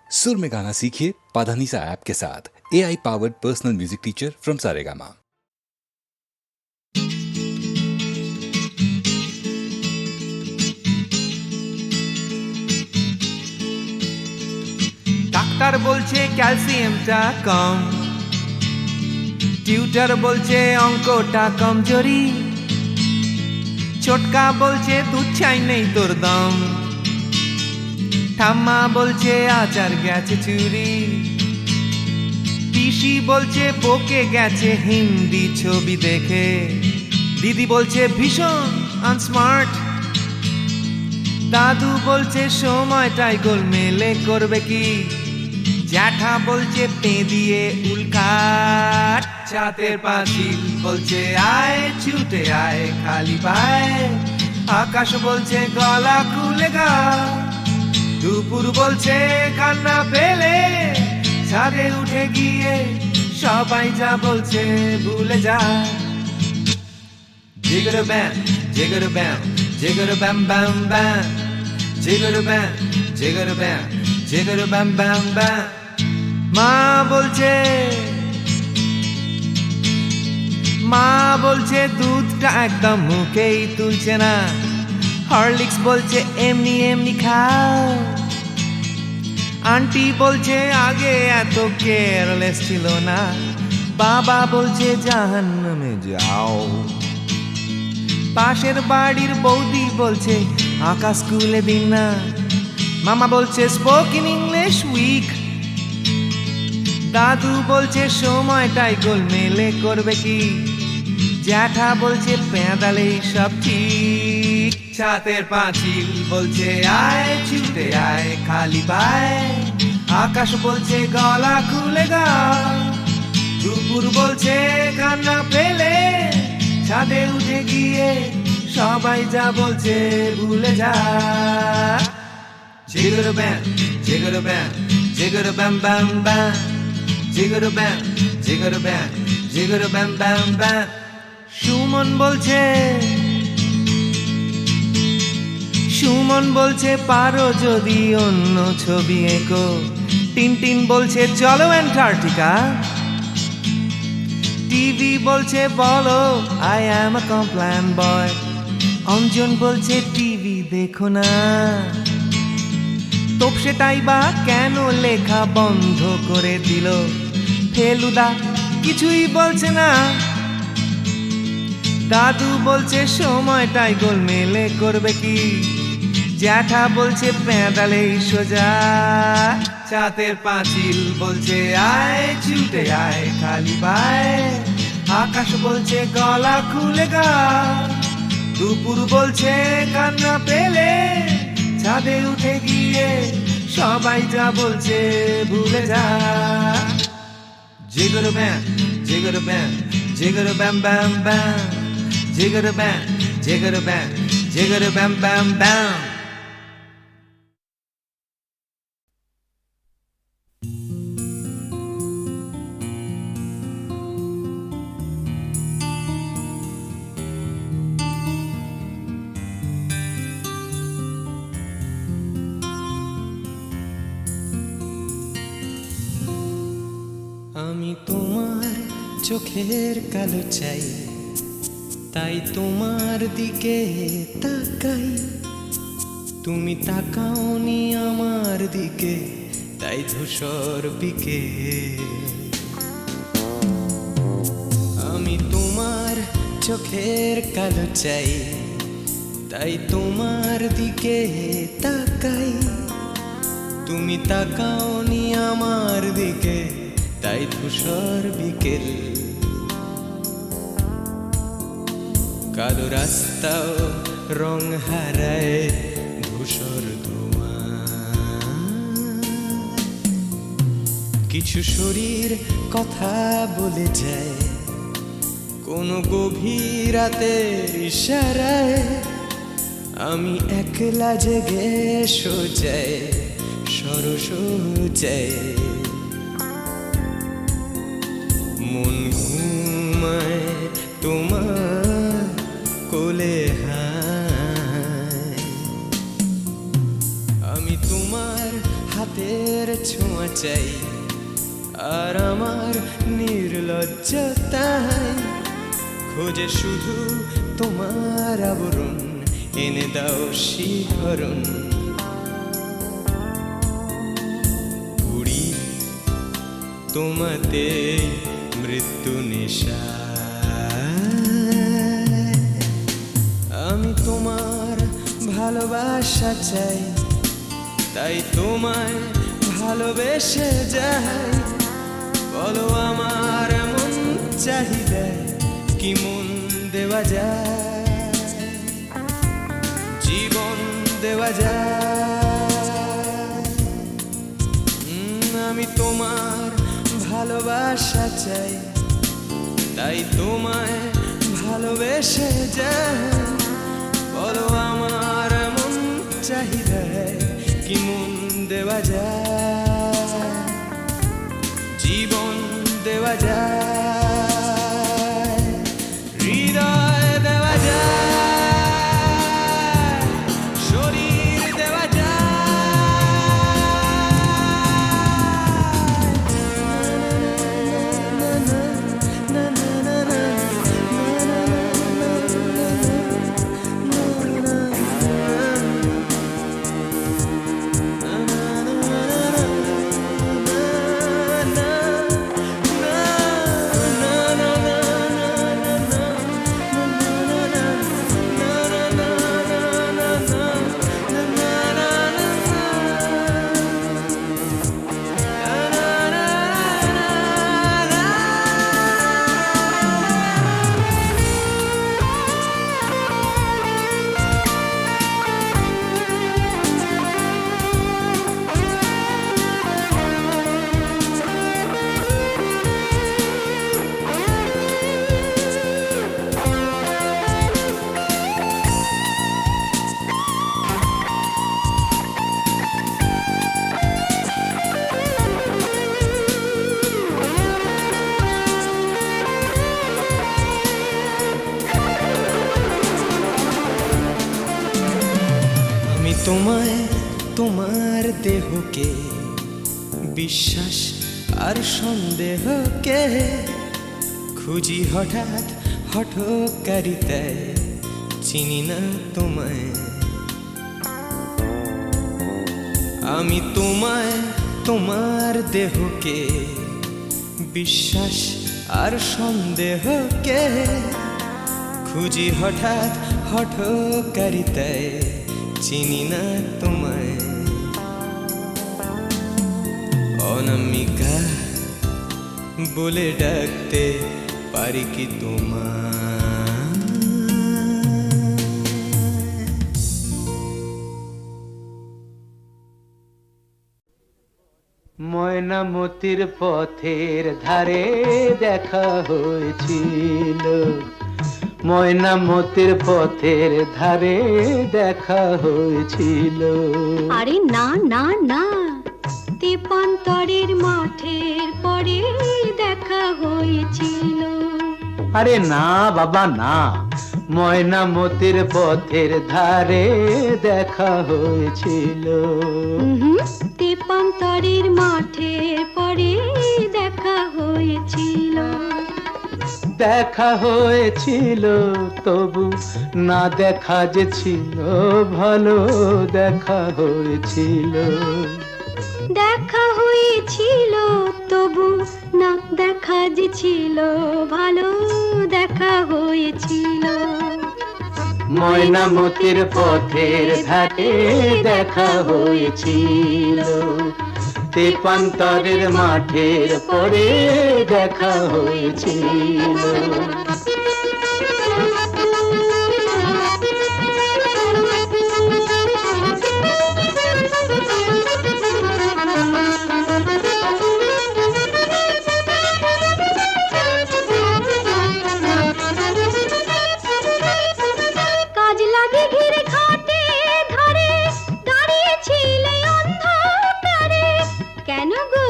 सुर में गाना सीखिए पाधानीसा ऐप के साथ। AI powered personal music teacher from Saregama. Doctor বলছে ক্যালসিয়ামটা কম, টিউটার বলছে অঙ্কটা কমজোরি, ছোটকা বলছে দুধ চাই নেই তোর দম, ঠাম্মা বলছে আচার গেছে চুরি, পিসি বলছে বকে গেছে হিন্দি ছবি দেখে, দিদি বলছে ভীষণ আনস্মার্ট, দাদু বলছে সময়টাই গোলমেলে করবে কি, জ্যাঠা বলছে পে দিয়ে উল্কাট, ছাতের পাঁচিল বলছে আয় ছুটে আয় খালি পায়, আকাশ বলছে গলা খুলে গা, দুপুর বলছে কান্না পেলে ছাদে উঠে গিয়ে সবাই যা বলছে ভুলে যা। জিগর ব্যাম জিগর ব্যাম জিগর ব্যাম ব্যাম ব্যাম, জিগর ব্যাম জিগর ব্যাম জিগর ব্যাম ব্যাম ব্যাম। মা বলছে দুধটা একদম মুখেই তুলছে না, হরলিক্স বলছে এমনি এমনি খাও, আন্টি বলছে আগে এত কেয়ারলেস ছিল না, বাবা বলছে জাহান্নামে যাও, পাশের বাড়ির বৌদি বলছে আকাশ স্কুলে দিন না, মামা বলছে স্পোকেন ইংলিশ উইক, দাদু বলছে সময়টাই গোলমেলে করবে কি, জ্যাঠা বলছে পেঁদালেই সব ঠিক, ছাতের পাঁচিল বলছে আয় ছুটে আয় খালি পায়, আকাশ বলছে গলা খুলে গা, দুপুর বলছে কান্না পেলে ছাদে উঠে গিয়ে সবাই যা বলছে ভুলে যা। জিগর ব্যাম জিগর ব্যাম জিগর ব্যাম ব্যাম ব্যাম, জিগর ব্যাম জিগর ব্যাম জিগর ব্যাম ব্যাম ব্যাম। সুমন বলছে পারো যদি অন্য ছবি এঁকো, টিনটিন বলছে চলো অ্যান্টার্কটিকা, টিভি বলছে বলো আই অ্যাম আ কমপ্ল্যান বয়, অঞ্জন বলছে টিভি দেখো না, তোপসেটাই বা কেন লেখা বন্ধ করে দিল, ফেলুদা কিছুই বলছে না, দাদু বলছে সময়টাই গোলমেলে করবে কি, জ্যাঠা বলছে পেঁদালেই সোজা, ছাতের পাঁচিল বলছে আয় ছুটে আয় খালি পায়, আকাশ বলছে গলা খুলে গা, দুপুর বলছে কান্না পেলে ছাদে উঠে গিয়ে সবাই যা বলছে ভুলে যা। জিগর ব্যাম জিগর ব্যাম জিগর ব্যাম ব্যাম ব্যাম, জিগর ব্যাম জিগর ব্যাম জিগর ব্যাম ব্যাম ব্যাম। আমি তোমার চোখের কালো চাই, তাই তোমার দিকে তাকাই, তুমি তাকাওনি আমার দিকে, তাই ধূসর বিকে। আমি তোমার চোখের কালো চাই, তাই তোমার দিকে তাকাই, তুমি তাকাওনি আমার দিকে, তাই ধূসর বিকেল। কালো রাস্তাও রং হারায় ধূসর ধোঁয়া, কিছু শরীর কথা বলে যায় কোনো গভীর রাতের ইশারায়, আমি একলা জেগে সোজায় সরসোজায়, মন ঘুমায় তোমার কোলে হায়। আমি তোমার হাতের মনের ছোঁয়া চাই, আর আমার নির্লজ্জতায় খোঁজে শুধু তোমার আবরণ, এনে দাও শিহরণ। পুরি তোমাতে মৃত্যু নেশা, আমি তোমার ভালোবাসা চাই, তাই তোমায় ভালোবেসে যাই। বলো আমার মন চাহিদায় কি মন দেওয়া যায়, জীবন দেওয়া যায়। আমি তোমার ভালোবাসা চাই, তাই তোমায় ভালোবেসে যাই। বলো আমার মন চাহিদায় কি মন দেওয়া যায়, জীবন দেওয়া যায়, হৃদয় দেওয়া যায়, শরীর দেওয়া তোমায়, তোমার দেহকে বিশ্বাস আর সন্দেহকে খুঁজি হঠাৎ হঠকারিতায়, চিনি না তোমায়। আমি তোমায়, তোমার দেহকে বিশ্বাস আর সন্দেহকে খুঁজি হঠাৎ হঠকারিতায়, চিনি না তোমায়। অনামিকা বলে ডাকতে পারি কি তোমায়? ময়নামতির পথের ধারে দেখা হয়েছিল, ময়নামতির পথের ধারে দেখা হয়েছিল। আরে না না না, তেপান্তরের মাঠের পরে দেখা হয়েছিল। আরে না বাবা না, ময়নামতির পথের ধারে দেখা হয়েছিল। তেপান্তরের মাঠের পরে দেখা হয়েছিল। দেখা হয়েছিল তবু না দেখা যে ছিল ভালো, দেখা হয়েছিল। দেখা হয়েছিল তবু না দেখা যে ছিল ভালো, দেখা হয়েছিল। ময়নামতির পথের ধারে দেখা হয়েছিল, তেপান্তরের মাঠের পরে দেখা হয়েছিল। কেন গো?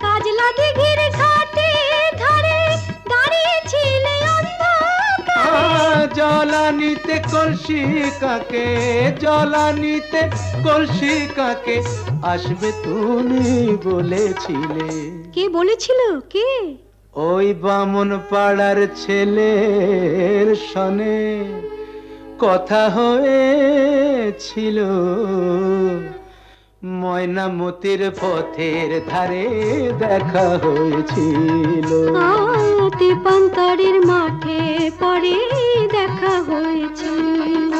কাজলা দিঘির ঘাটে ধারে কলসি কাকে, জলানিতে কলসি কাকে আসবে তুমি বলেছিলে। কে বলেছিল? কে? ওই বামন পাড়ার ছেলের সনে কথা হয়েছিল, ময়নামতির পথের ধারে দেখা হয়েছিল। তেপান্তরের মাঠে পরে দেখা হয়েছিল।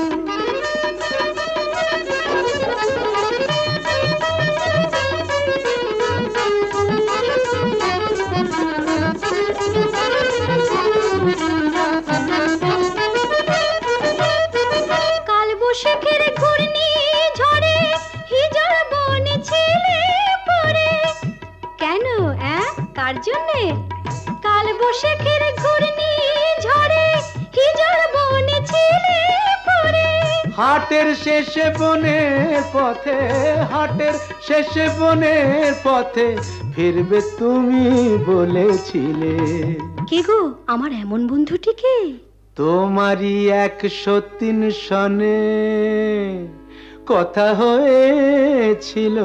কাল বৈশাখের ঘূর্ণি ঝড়ে হিজড় বনে ছেলে পড়ে। কেন? কার জন্যে? কাল বৈশাখের ঘূর্ণি ঝড়ে হিজড় বনে ছেলে পড়ে। হাটের শেষে বনের পথে, হাটের শেষে বনের পথে ফিরবে তুমি বলেছিলে। কে গো আমার এমন বন্ধুটিকে? তোমারই 103 সনে কথা হয়েছিল,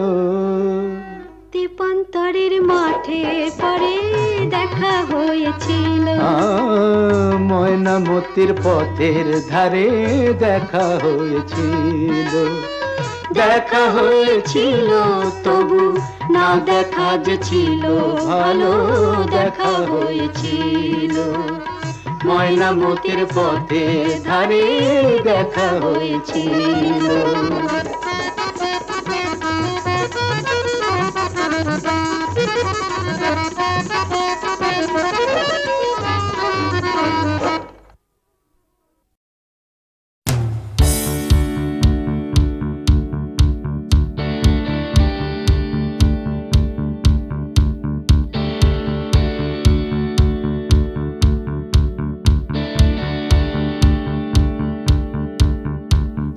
তেপান্তরের মাঠে পরে দেখা হয়েছিল। ময়নামতির পথের ধারে দেখা হয়েছিল। দেখা হয়েছিল তবু না দেখা যে ছিল ভালো, দেখা হয়েছিল। ময়নামতির পথের ধারে দেখা হয়েছিল।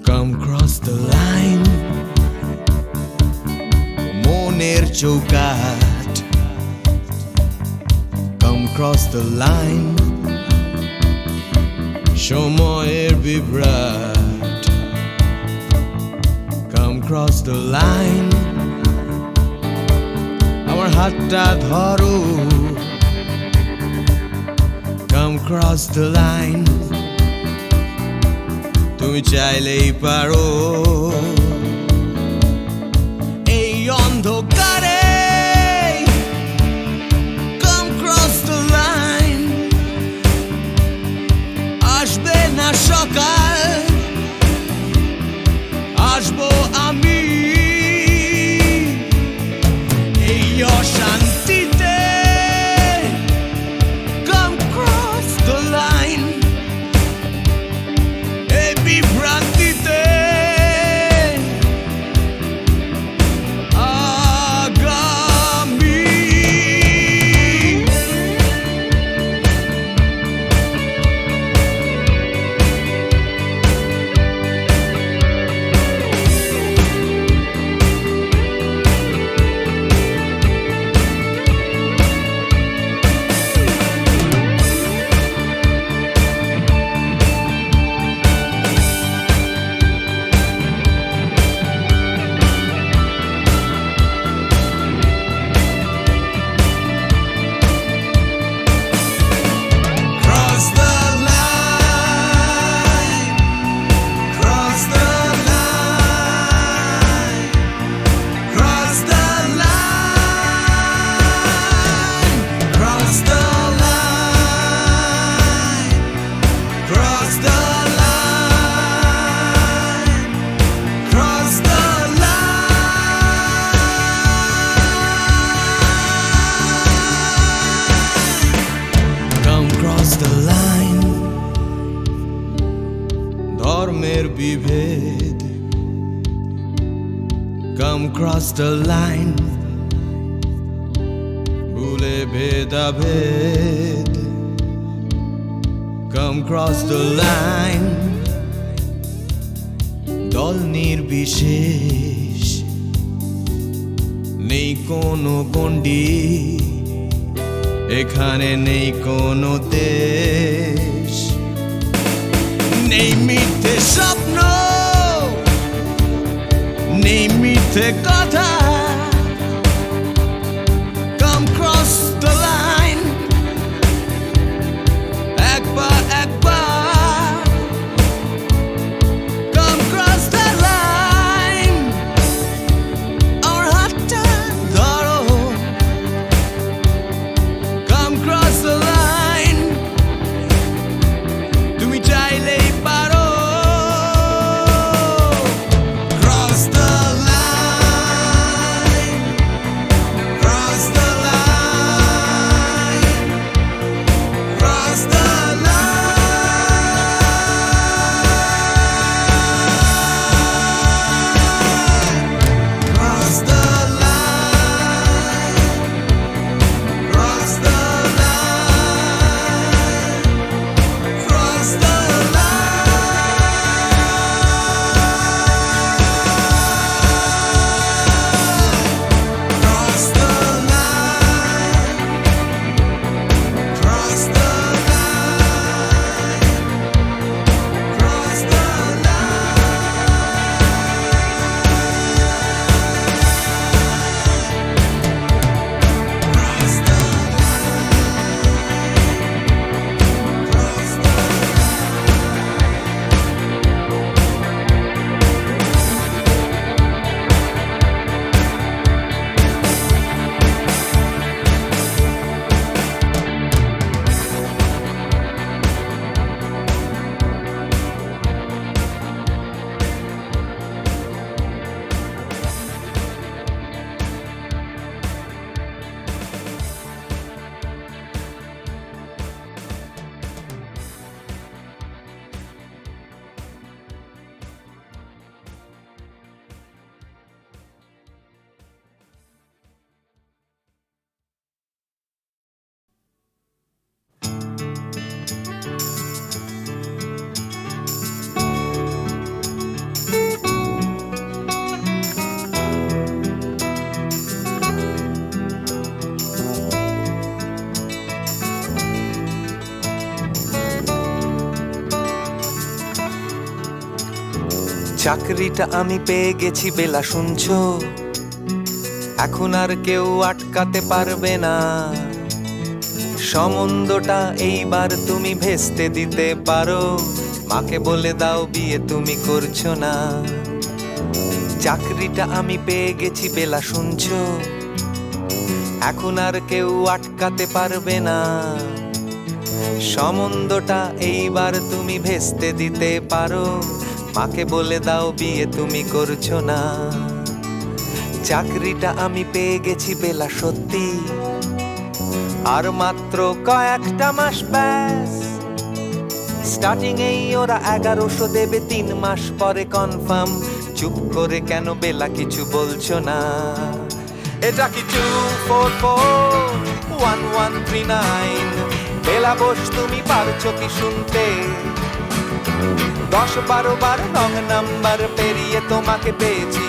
Come cross the line, মনের চৌকাট। Come cross the line, সময়ের বিভ্রাট। Come cross the line, আমার হাতটা ধরো। Come cross the line, তুমি চাইলেই পারো। এই অন্ধকারে Come cross the line, আসবে না সকাল, আসবো আমি। এই অশান্তিতে Come cross the line, এই বিভ্রান্তিতে আগামী। Cross the line, cross the line, cross the line, cross the line, cross the line, cross the line. Come cross the line, ধর্মের বিভেদ। Come cross the line, ভুলে ভেদাভেদ। Come cross the line, দল নির্বিশেষ, নেই কোনো গণ্ডি, এখানে নেই কোনো দেশ, নেই মিথ্যে স্বপ্ন নেই মিথ্যে কথা Come cross the line একবার Come cross the line আমার হাতটা ধরো Come cross the line তুমি চাইলেই পারো Cross the line Cross the line Cross the line Cross the line Cross the line Cross the Cross the line Cross the line Cross the Cross the Cross the চাকরিটা আমি পেয়ে গেছি বেলা শুনছো এখন আর কেউ আটকাতে পারবে না সম্বন্ধটা এইবার তুমি ভেস্তে দিতে পারো মাকে বলে দাও বিয়ে তুমি করছো না চাকরিটা আমি পেয়ে গেছি বেলা শুনছো এখন আর কেউ আটকাতে পারবে না সম্বন্ধটা এইবার তুমি ভেস্তে দিতে পারো মাকে বলে দাও বিয়ে তুমি করছো না চাকরিটা আমি পেয়ে গেছি বেলা সত্যি আর মাত্র কয়েকটা মাস ব্যাস স্টার্টিং এই ওরা 1100 দেবে 3 মাস পরে কনফার্ম চুপ করে কেন বেলা কিছু বলছো না এটা কি 2441139 বেলা বস তুমি পারছো কি শুনতে 10-12 বার রং নাম্বার পেরিয়ে তোমাকে পেয়েছি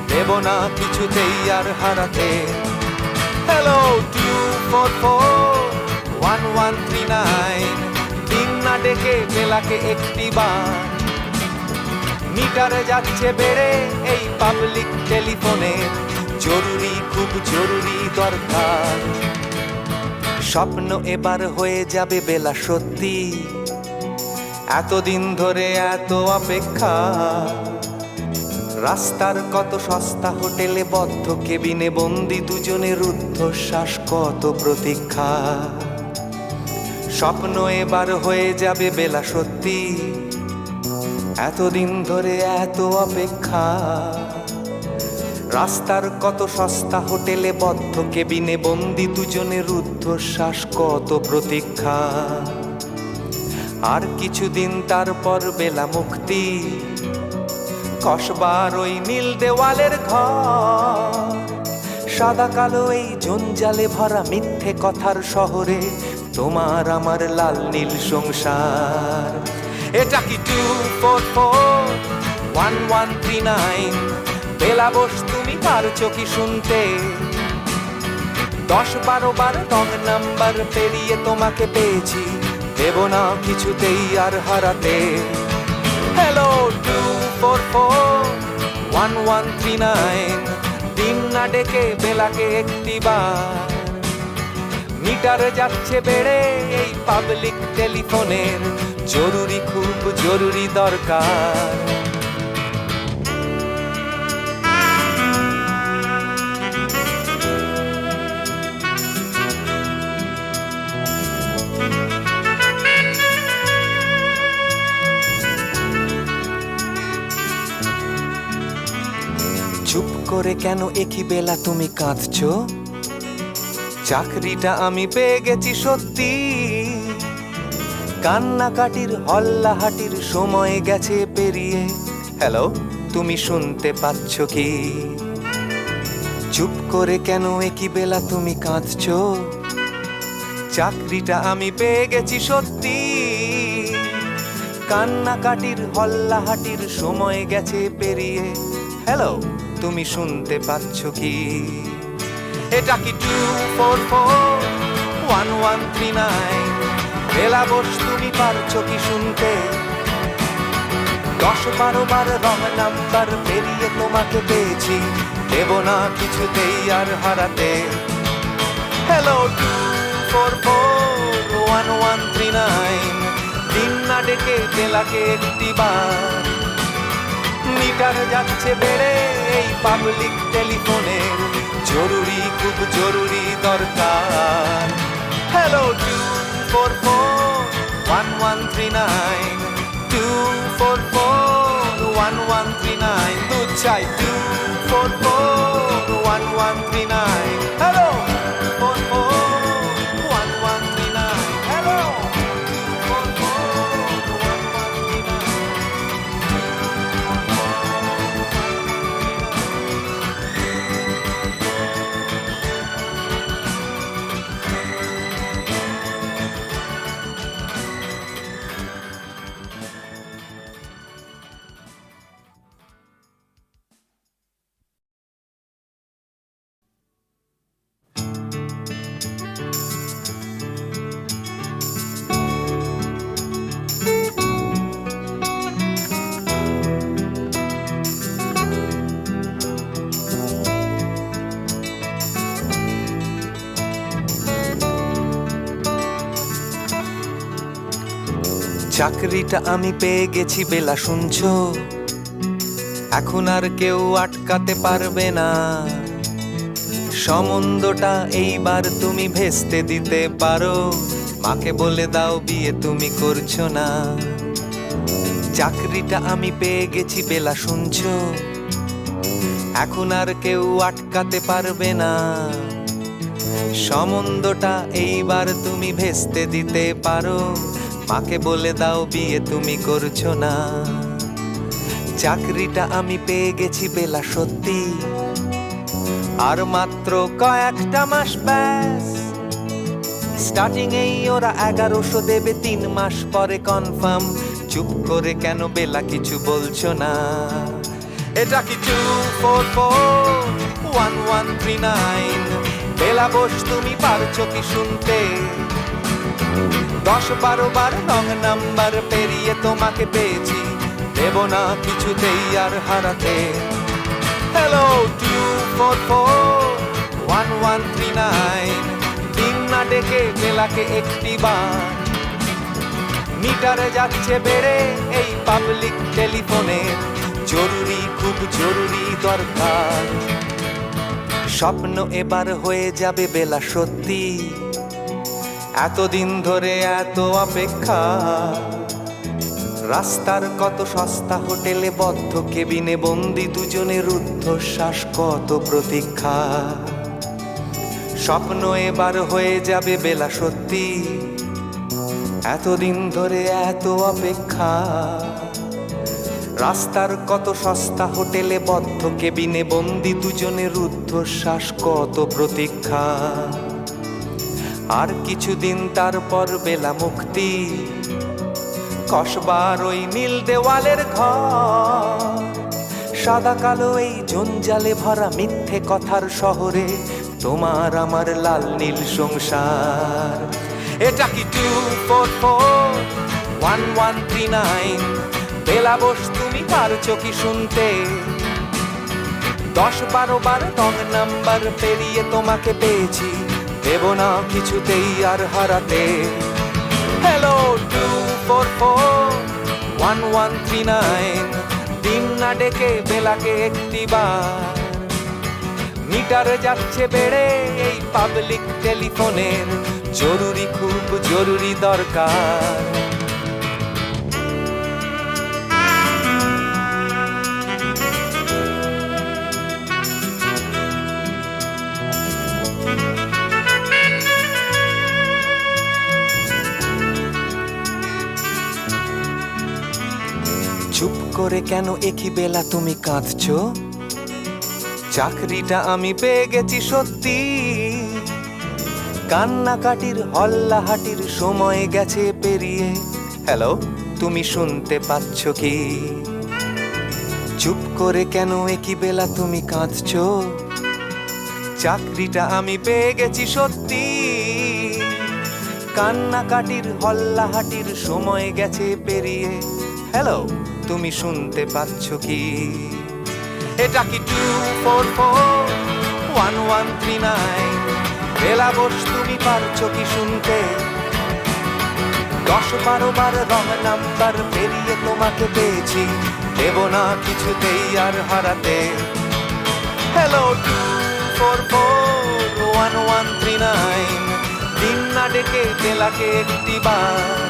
দেব না কিছুতেই আর হারাতে হ্যালো 2441139 দিন না ডেকে বেলাকে একটি বার মিটারে যাচ্ছে বেড়ে এই পাবলিক টেলিফোনে জরুরি খুব জরুরি দরকার স্বপ্ন এবার হয়ে যাবে বেলা সত্যি এতদিন ধরে এত অপেক্ষা রাস্তার কত সস্তা হোটেলে বদ্ধ কেবিনে বন্দি দুজনের রুদ্ধশ্বাস কত প্রতীক্ষা স্বপ্ন এবার হয়ে যাবে বেলা সত্যি এতদিন ধরে এত অপেক্ষা রাস্তার কত সস্তা হোটেলে বদ্ধ কেবিনে বন্দি দুজনের রুদ্ধশ্বাস কত প্রতীক্ষা আর কিছুদিন তারপর বেলা মুক্তি কসবার ওই নীল দেওয়ালের ঘর সাদা কালো এই জঞ্জালে ভরা মিথ্যে কথার শহরে তোমার আমার লাল নীল সংসার এটা কি 2441139 বেলা বস তুমি পারছো কি শুনতে 10-12 বার রং নাম্বার পেরিয়ে তোমাকে পেয়েছি দেব না কিছুতেই আর হারাতে হ্যালো 2441139 দিন না ডেকে বেলাকে একটিবার মিটার যাচ্ছে বেড়ে এই পাবলিক টেলিফোনের জরুরি খুব জরুরি দরকার চুপ করে কেন একই বেলা তুমি কাঁদছো চাকরিটা আমি পেয়ে গেছি সত্যি কান্নাকাটির হল্লাহাটির সময় গেছে পেরিয়ে হ্যালো তুমি শুনতে পাচ্ছ কি চুপ করে কেন একই বেলা তুমি কাঁদছো চাকরিটা আমি পেয়ে গেছি সত্যি কান্নাকাটির হল্লাহাটির সময় গেছে পেরিয়ে হ্যালো তুমি শুনতে পাচ্ছ কি এটা কি 2441139 বেলা বস তুমি পারছো কি শুনতে 10-12 বার রং নাম্বার পেরিয়ে তোমাকে পেয়েছি দেব না কিছুতেই আর হারাতে হ্যালো 2441139 দিন না ডেকে বেলাকে একটিবার মিটার যাচ্ছে বেড়ে এই পাবলিক টেলিফোনের জরুরি খুব জরুরি দরকার হ্যালো 2441139 2441139 দুধ চাই 2441139 হ্যালো 2441139 হ্যালো 2441139 চাকরিটা আমি পেয়ে গেছি বেলা শুনছো এখন আর কেউ আটকাতে পারবে না সম্বন্ধটা এইবার তুমি ভেস্তে দিতে পারো মাকে বলে দাও বিয়ে তুমি করছো না চাকরিটা আমি পেয়ে গেছি বেলা শুনছো এখন আর কেউ আটকাতে পারবে না সম্বন্ধটা এইবার তুমি ভেস্তে দিতে পারো মাকে বলে দাও বিয়ে তুমি করছো না চাকরিটা আমি পেয়ে গেছি বেলা সত্যি আর মাত্র কয়েকটা মাস ব্যাস স্টার্টিং এই ওরা 1100 দেবে 3 মাস পরে কনফার্ম চুপ করে কেন বেলা কিছু বলছো না এটা কি 2441139 বেলা বস তুমি পারছো কি শুনতে 10-12 বার রং নাম্বার পেরিয়ে তোমাকে পেয়েছি দেব না কিছুতেই আর হারাতে হ্যালো 2441139 দিন না ডেকে বেলাকে একটিবার মিটারে যাচ্ছে বেড়ে এই পাবলিক টেলিফোনের জরুরি খুব জরুরি দরকার স্বপ্ন এবার হয়ে যাবে বেলা সত্যি এতদিন ধরে এত অপেক্ষা রাস্তার কত সস্তা হোটেলে বদ্ধ কেবিনে বন্দি দুজনের রুদ্ধশ্বাস কত প্রতীক্ষা স্বপ্ন এবার হয়ে যাবে বেলা সত্যি এতদিন ধরে এত অপেক্ষা রাস্তার কত সস্তা হোটেলে বদ্ধ কেবিনে বন্দি দুজনের রুদ্ধশ্বাস কত প্রতীক্ষা আর কিছুদিন তারপর বেলা মুক্তি কসবার ওই নীল দেওয়ালের ঘর সাদা কালো এই জঞ্জালে ভরা মিথ্যে কথার শহরে তোমার আমার লাল নীল সংসার এটা কি 2441139 বেলা বস তুমি পারছো কি শুনতে? 10-12 বার রং নাম্বার পেরিয়ে তোমাকে পেয়েছি, দেব না কিছুতেই আর হারাতে। হ্যালো 244-1139, দিন না ডেকে বেলাকে একটিবার। মিটার যাচ্ছে বেড়ে এই পাবলিক টেলিফোনের, জরুরি খুব জরুরি দরকার। চুপ করে কেন একই বেলা তুমি কাঁদছো? চাকরিটা আমি পেয়ে গেছি সত্যি, কান্নাকাটির হল্লাহাটির সময় গেছে পেরিয়ে। হ্যালো, তুমি শুনতে পাচ্ছ কি? চুপ করে কেন একই বেলা তুমি কাঁদছো? চাকরিটা আমি পেয়ে গেছি সত্যি, কান্নাকাটির হল্লাহাটির সময় গেছে পেরিয়ে। হ্যালো, তুমি শুনতে পাচ্ছ কি? এটা কি 244-1139? বেলা বস তুমি পারছো কি শুনতে? 10-12 বার রং নাম্বার পেরিয়ে তোমাকে পেয়েছি, দেব না কিছুতেই আর হারাতে। হ্যালো 244-1139, দিন না ডেকে বেলাকে একটিবার।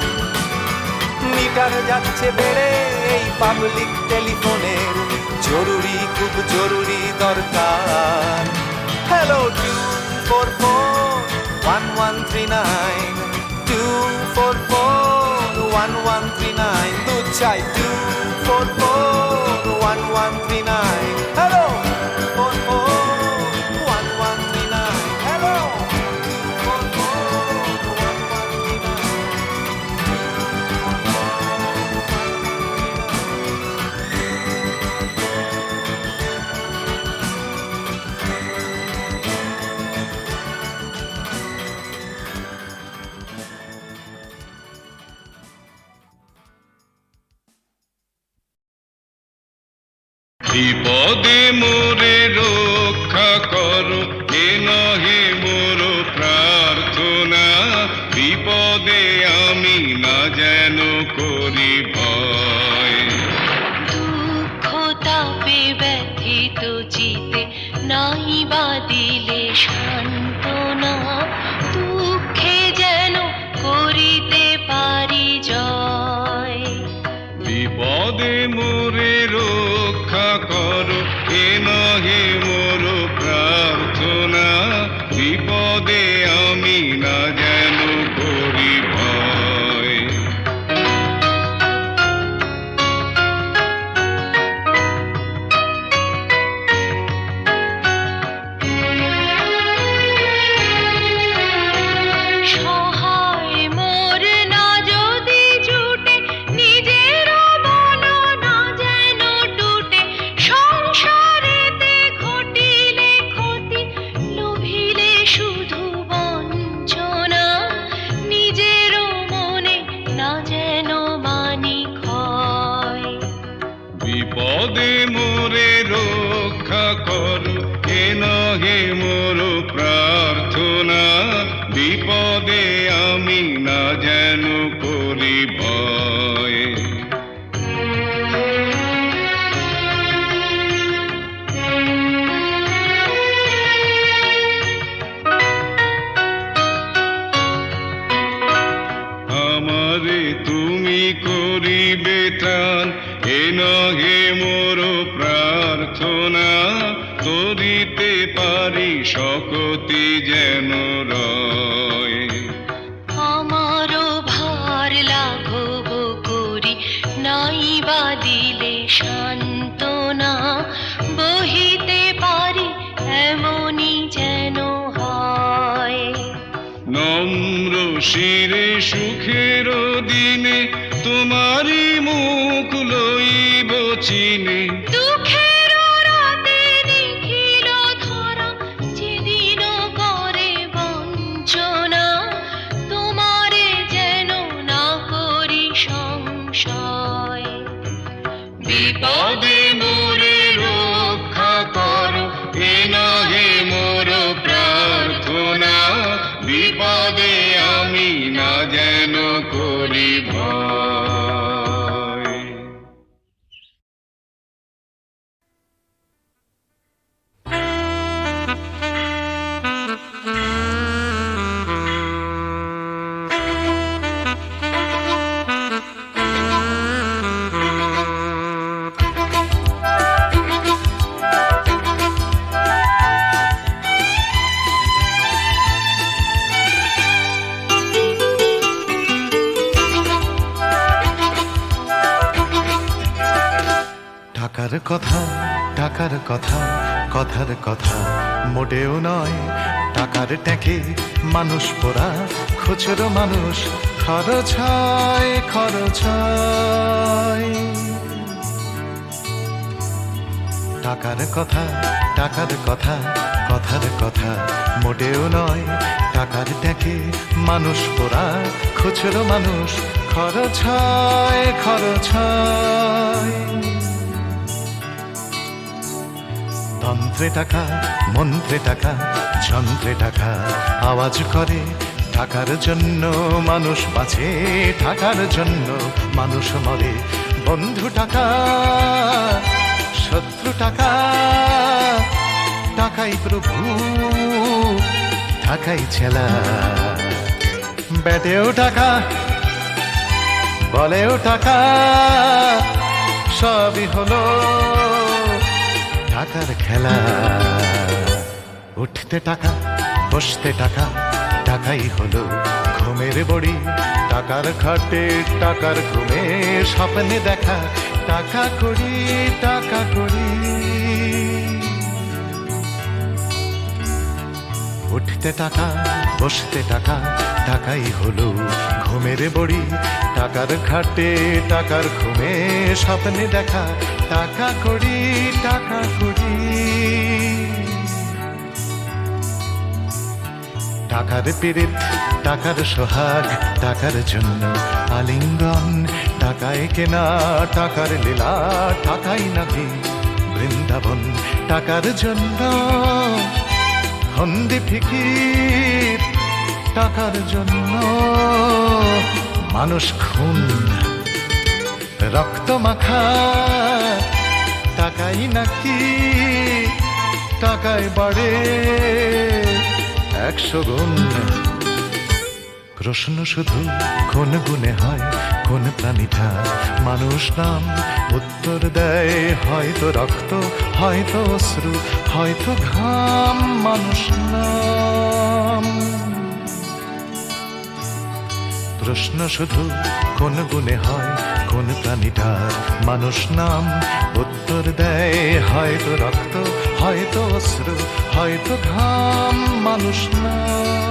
মিটার যাচ্ছে বেড়ে এই পাবলিক টেলিফোনের, জরুরি খুব জরুরি দরকার। হ্যালো 244-1139, 244-1139, দুধ চাই 244-1139। Hello 244-1139, hello 244-1139। বিপদে মোরে রক্ষা করো, এ নহে মোর প্রার্থনা। বিপদে আমি না যেন করি ভয়। দুঃখ তাপে ব্যথিত চিতে নাই বা দিলে সান্ত্বনা। দুঃখে যেন করিতে পারি জয়। বিপদে মোরে রক্ষা করো, এ নহে মোর প্রার্থনা। বিপদে আমি না যেন করি ভয়। সহায় মোর না যদি জুটে, নিজের বল না যেন টুটে। সংসারেতে ঘটিলে ক্ষতি, লোভিলে শুধু বঞ্চনা। নিজের মনে না যেন মানি ক্ষয়। বিপদে মোরে রক্ষা করো, এ নহে মোর প্রার্থনা। বিপদে আমি না যেন করি ভয়। আমারে তুমি করিবে ত্রাণ, এ নহে মোর প্রার্থনা। করিতে পারি শকতি যেন রয়। আমারও ভার লাঘব করি, নাই বা দিলে সান্ত্বনা। বহিতে পারি এমনই যেন হয়। নম্র শিরে সুখের দিনে তোমারি মুখ লইব চিনে। দুঃখের রাতে নিখিল ধরা, যেদিন করে বঞ্চনা। তোমারে যেন না করি সংশয়। বিপদে আমি না যেন করি ভয়। টাকার কথা টাকার কথা কথার কথা মোটেও নয়, টাকার ট্যাঁকে মানুষ পোড়া, খুচরো মানুষ খরচ হয় খরচ হয়। টাকার কথা টাকার কথা কথার কথা মোটেও নয়, টাকার ট্যাঁকে মানুষ পোড়া, খুচরো মানুষ খরচ হয় খরচ হয়। তন্ত্রে টাকা মন্ত্রে টাকা যন্ত্রে টাকা আওয়াজ করে, টাকার জন্য মানুষ বাঁচে, টাকার জন্য মানুষ মরে। বন্ধু টাকা শত্রু টাকা, টাকাই প্রভু টাকাই ছেলা। ব্যাটেও টাকা বলেও টাকা, সবই হলো টাকার খেলা। উঠতে টাকা বসতে টাকা, টাকাই হলো ঘুমের বড়ি। টাকার খাটে টাকার ঘুমে স্বপ্নে দেখা, টাকা করি টাকা করি। উঠতে টাকা বসতে টাকা, টাকাই হলো ঘুমের বড়ি। টাকার খাটে টাকার ঘুমে স্বপ্নে দেখা, টাকা করি টাকা করি। টাকার পীড়িত টাকার সোহাগ, টাকার জন্য আলিঙ্গন। টাকায় কেনা টাকার লীলা, টাকাই নাকি বৃন্দাবন। টাকার জন্য হন্দি ফিকির, টাকার জন্য মানুষ খুন রক্ত মাখা। টাকাই নাকি টাকায় বাড়ে 100 গুণ। প্রশ্ন শুধু কোন গুণে হয়, কোন প্রাণীটা মানুষ নাম? উত্তর দেয় হয়তো রক্ত, হয়তো অশ্রু, হয়তো ঘাম। মানুষ নাম প্রশ্ন শুধু কোন গুণে হয়, কোন প্রাণীটার মানুষ নাম? উত্তর দেয় হয়তো রক্ত, হয়তো অশ্রু, হয়তো ঘাম। মানুষ নাম।